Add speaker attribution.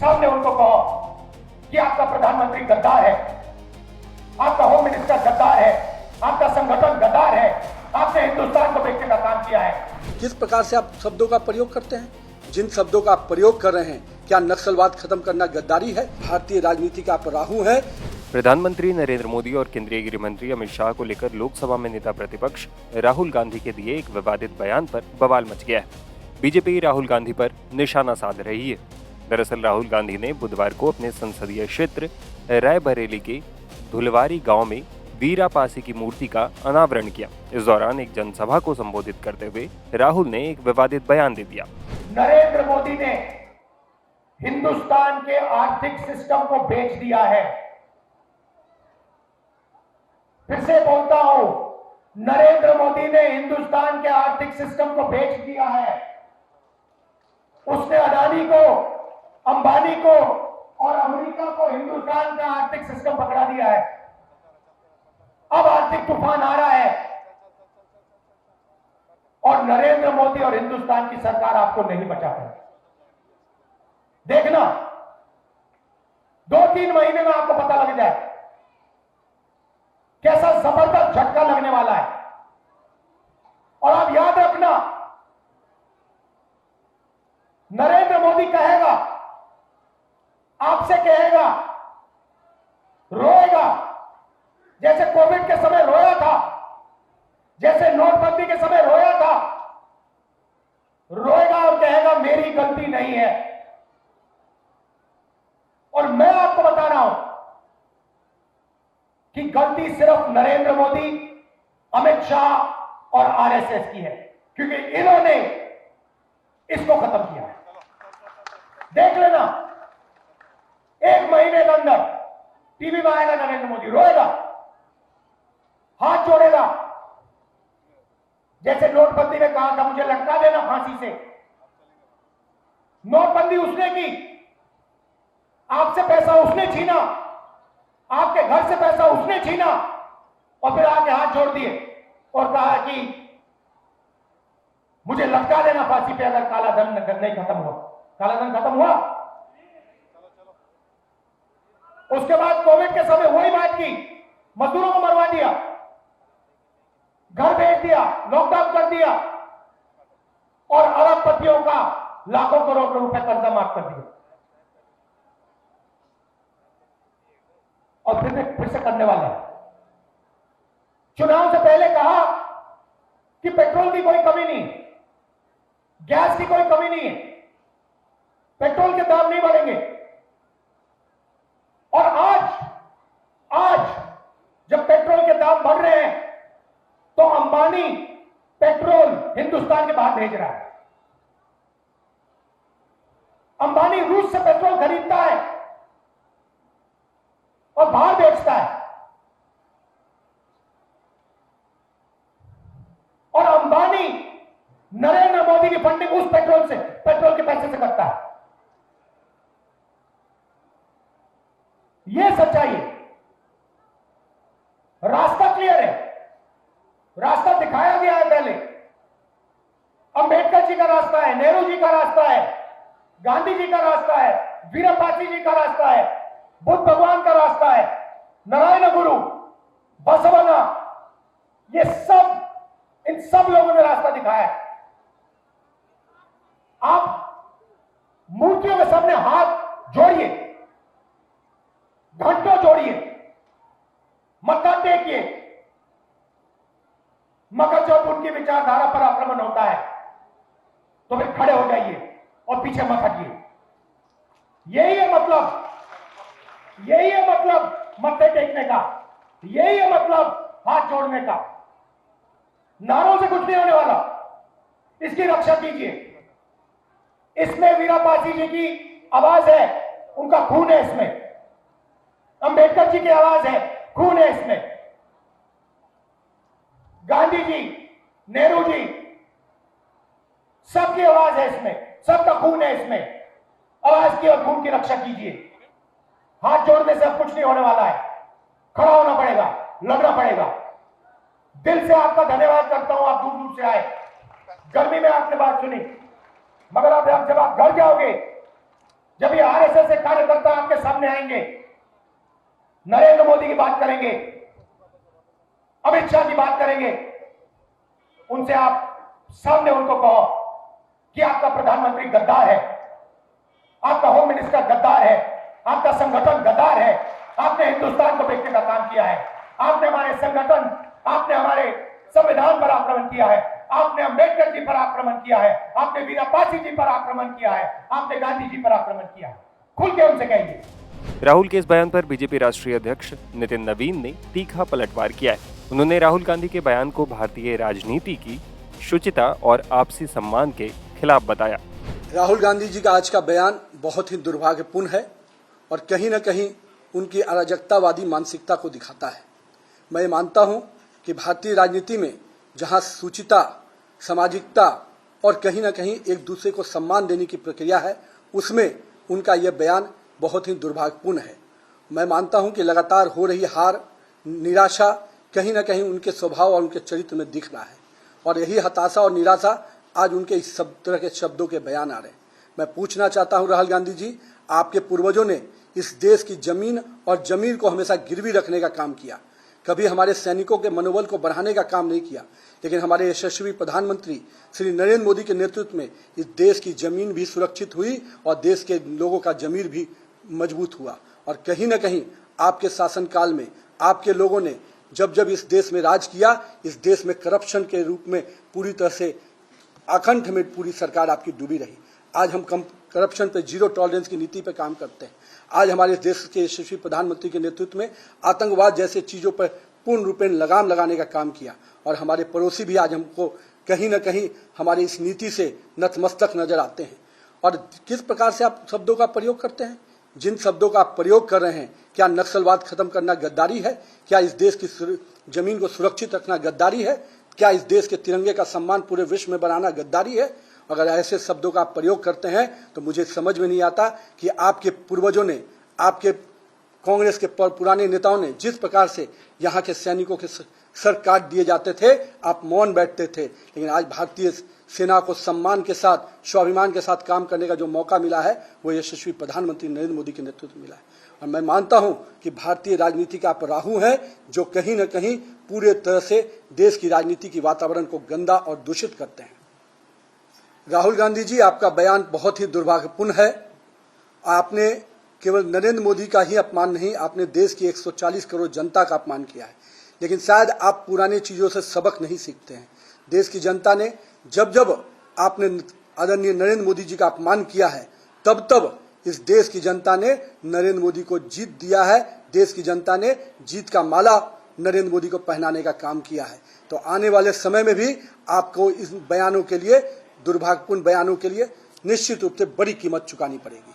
Speaker 1: सामने उनको कहो कि आपका प्रधानमंत्री गद्दार है, आपका होम मिनिस्टर गद्दार है, आपका संगठन गद्दार है, आपने हिंदुस्तान को बेचने का काम किया है।
Speaker 2: किस प्रकार से आप शब्दों का प्रयोग करते हैं, जिन शब्दों का आप प्रयोग कर रहे हैं, क्या नक्सलवाद खत्म करना गद्दारी है? भारतीय राजनीति का आप राहु है।
Speaker 3: प्रधानमंत्री नरेंद्र मोदी और केंद्रीय गृह मंत्री अमित शाह को लेकर लोकसभा में नेता प्रतिपक्ष राहुल गांधी के दिए एक विवादित बयान पर बवाल मच गया है। बीजेपी राहुल गांधी पर निशाना साध रही है। दरअसल राहुल गांधी ने बुधवार को अपने संसदीय क्षेत्र रायबरेली के धुलवारी गांव में वीरा पासी की मूर्ति का अनावरण किया। इस दौरान एक जनसभा को संबोधित करते हुए राहुल ने एक विवादित बयान दे दिया।
Speaker 1: नरेंद्र मोदी ने हिंदुस्तान के आर्थिक सिस्टम को बेच दिया है। फिर से बोलता हूं, नरेंद्र मोदी ने हिंदुस्तान के आर्थिक सिस्टम को बेच दिया है। उसने अडानी को, अंबानी को और अमेरिका को हिंदुस्तान का आर्थिक सिस्टम पकड़ा दिया है। अब आर्थिक तूफान आ रहा है और नरेंद्र मोदी और हिंदुस्तान की सरकार आपको नहीं बचा पाएगी। देखना, 2-3 महीने में आपको पता लग जाए कैसा जबरदस्त झटका लगने वाला है। और आप याद रखना, नरेंद्र मोदी कहेगा, आपसे कहेगा, रोएगा, जैसे कोविड के समय रोया था, जैसे नोटबंदी के समय रोया था, रोएगा और कहेगा मेरी गलती नहीं है। और मैं आपको बता रहा हूं कि गलती सिर्फ नरेंद्र मोदी, अमित शाह और आरएसएस की है, क्योंकि इन्होंने इसको खत्म किया है। देख लेना, 1 महीने के अंदर टीवी में आएगा नरेंद्र मोदी, रोएगा, हाथ जोड़ेगा, जैसे नोटबंदी में कहा था मुझे लटका देना फांसी से। नोटबंदी उसने की, आपसे पैसा उसने छीना, आपके घर से पैसा उसने छीना और फिर आके हाथ जोड़ दिए और कहा कि मुझे लटका देना फांसी पे अगर काला धन नहीं खत्म हुआ। काला धन खत्म हुआ? उसके बाद कोविड के समय वही बात की, मजदूरों को मरवा दिया, घर भेज दिया, लॉकडाउन कर दिया और अरबपतियों का लाखों करोड़ रुपए कर्जा माफ कर दिया। और फिर से करने वाला है। चुनाव से पहले कहा कि पेट्रोल की कोई कमी नहीं, गैस की कोई कमी नहीं है, पेट्रोल के दाम नहीं बढ़ेंगे। और आज जब पेट्रोल के दाम बढ़ रहे हैं तो अंबानी पेट्रोल हिंदुस्तान के बाहर भेज रहा है। अंबानी रूस से पेट्रोल खरीदता है और बाहर बेचता है। और अंबानी नरेंद्र मोदी की फंडिंग उस पेट्रोल के पैसे से करता है। यह सच्चाई है। रास्ता क्लियर है, रास्ता दिखाया गया है पहले। अंबेडकर जी का रास्ता है, नेहरू जी का रास्ता है, गांधी जी का रास्ता है, वीरा पासी जी का रास्ता है, बुद्ध भगवान का रास्ता है, नारायण गुरु, बसवना, ये सब, इन सब लोगों ने रास्ता दिखाया है। आप मूर्तियों के सामने हाथ जोड़िए, घंटों जोड़िए, मत्था टेकिए, मगर जब उनकी विचारधारा पर आक्रमण होता है तो फिर खड़े हो जाइए और पीछे मत हटिए। यही है मतलब मत्थे टेकने का, यही है मतलब हाथ जोड़ने का। नारों से कुछ नहीं होने वाला, इसकी रक्षा कीजिए। इसमें वीरा पासी जी की आवाज है, उनका खून है इसमें। अंबेडकर जी की आवाज है, खून है इसमें। गांधी जी, नेहरू जी, सबकी आवाज है इसमें, सबका खून है इसमें। आवाज की और खून की रक्षा कीजिए। हाथ जोड़ने से अब कुछ नहीं होने वाला है, खड़ा होना पड़ेगा, लड़ना पड़ेगा। दिल से आपका धन्यवाद करता हूं, आप दूर दूर से आए, गर्मी में आपने बात सुनी, मगर अब जब आप घर जाओगे जब ये आरएसएस के कार्यकर्ता आपके सामने आएंगे, नरेंद्र मोदी की बात करेंगे, अमित शाह की बात करेंगे, उनसे आप सामने उनको कहो कि आपका प्रधानमंत्री गद्दार है, आपका होम मिनिस्टर गद्दार है, आपका संगठन गद्दार है, आपने हिंदुस्तान को बेचने का काम किया है, आपने हमारे संगठन, आपने हमारे संविधान पर आक्रमण किया है, आपने अंबेडकर जी पर आक्रमण किया है, आपने वीरा पासी जी पर आक्रमण किया है, आपने गांधी जी पर आक्रमण किया है। खुल के उनसे कहिए।
Speaker 3: राहुल के इस बयान पर बीजेपी राष्ट्रीय अध्यक्ष नितिन नवीन ने तीखा पलटवार किया है। उन्होंने राहुल गांधी के बयान को भारतीय राजनीति की शुचिता और आपसी सम्मान के खिलाफ बताया।
Speaker 2: राहुल गांधी जी का आज का बयान बहुत ही दुर्भाग्यपूर्ण है और कहीं न कहीं उनकी अराजकतावादी मानसिकता को दिखाता है। मैं मानता हूं कि भारतीय राजनीति में जहां शुचिता, सामाजिकता और कहीं न कहीं एक दूसरे को सम्मान देने की प्रक्रिया है, उसमें उनका यह बयान बहुत ही दुर्भाग्यपूर्ण है। मैं मानता हूं कि लगातार हो रही हार, निराशा कहीं न कहीं उनके स्वभाव और उनके चरित्र में दिख रहा है और यही हताशा और निराशा आज उनके इस सब तरह के शब्दों के बयान आ रहे हैं। मैं पूछना चाहता हूं राहुल गांधी जी, आपके पूर्वजों ने इस देश की जमीन और जमीर को हमेशा गिरवी रखने का काम किया, कभी हमारे सैनिकों के मनोबल को बढ़ाने का काम नहीं किया, लेकिन हमारे यशस्वी प्रधानमंत्री श्री नरेंद्र मोदी के नेतृत्व में इस देश की जमीन भी सुरक्षित हुई और देश के लोगों का जमीर भी मजबूत हुआ। और कहीं न कहीं आपके शासनकाल में आपके लोगों ने जब जब इस देश में राज किया, इस देश में करप्शन के रूप में पूरी तरह से अखंड में पूरी सरकार आपकी डूबी रही। आज हम करप्शन पे जीरो टॉलरेंस की नीति पे काम करते हैं। आज हमारे देश के यशस्वी प्रधानमंत्री के नेतृत्व में आतंकवाद जैसे चीजों पर पूर्ण रूपेण लगाम लगाने का काम किया और हमारे पड़ोसी भी आज हमको कहीं न कहीं हमारी इस नीति से नतमस्तक नजर आते हैं। और किस प्रकार से आप शब्दों का प्रयोग करते हैं, जिन शब्दों का आप प्रयोग कर रहे हैं, क्या नक्सलवाद खत्म करना गद्दारी है? क्या इस देश की जमीन को सुरक्षित रखना गद्दारी है? क्या इस देश के तिरंगे का सम्मान पूरे विश्व में बनाना गद्दारी है? अगर ऐसे शब्दों का आप प्रयोग करते हैं तो मुझे समझ में नहीं आता कि आपके पूर्वजों ने, आपके कांग्रेस के पुराने नेताओं ने जिस प्रकार से यहाँ के सैनिकों के सर काट दिए जाते थे, आप मौन बैठते थे, लेकिन आज भारतीय सेना को सम्मान के साथ, स्वाभिमान के साथ काम करने का जो मौका मिला है वो यशस्वी प्रधानमंत्री नरेंद्र मोदी के नेतृत्व में मिला है। और मैं मानता हूं कि भारतीय राजनीति का आप राहु हैं जो कहीं न कहीं पूरे तरह से देश की राजनीति की वातावरण को गंदा और दूषित करते हैं। राहुल गांधी जी, आपका बयान बहुत ही दुर्भाग्यपूर्ण है। आपने केवल नरेंद्र मोदी का ही अपमान नहीं, आपने देश की 140 करोड़ जनता का अपमान किया है। लेकिन शायद आप पुरानी चीजों से सबक नहीं सीखते हैं। देश की जनता ने जब जब आपने आदरणीय नरेंद्र मोदी जी का अपमान किया है, तब तब इस देश की जनता ने नरेंद्र मोदी को जीत दिया है। देश की जनता ने जीत का माला नरेंद्र मोदी को पहनाने का काम किया है। तो आने वाले समय में भी आपको इस बयानों के लिए, दुर्भाग्यपूर्ण बयानों के लिए निश्चित रूप से बड़ी कीमत चुकानी पड़ेगी।